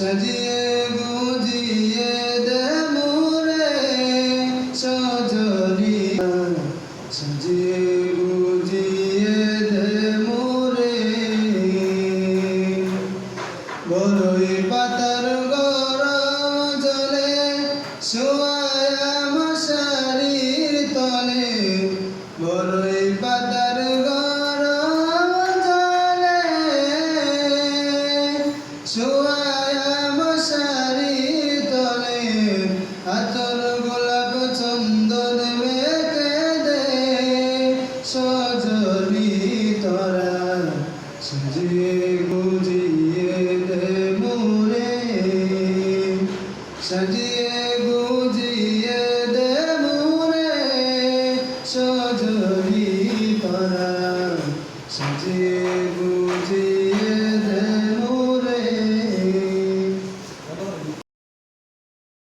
সাজিয়ে গুজিয়ে দে মোরে সজনী সাজিয়ে গুজিয়ে দে মোরে বড়ই পাতার গরম জলে শোয়া মশারির তলে বড়ই পাতার গরম জলে শোয়া মশারির তলে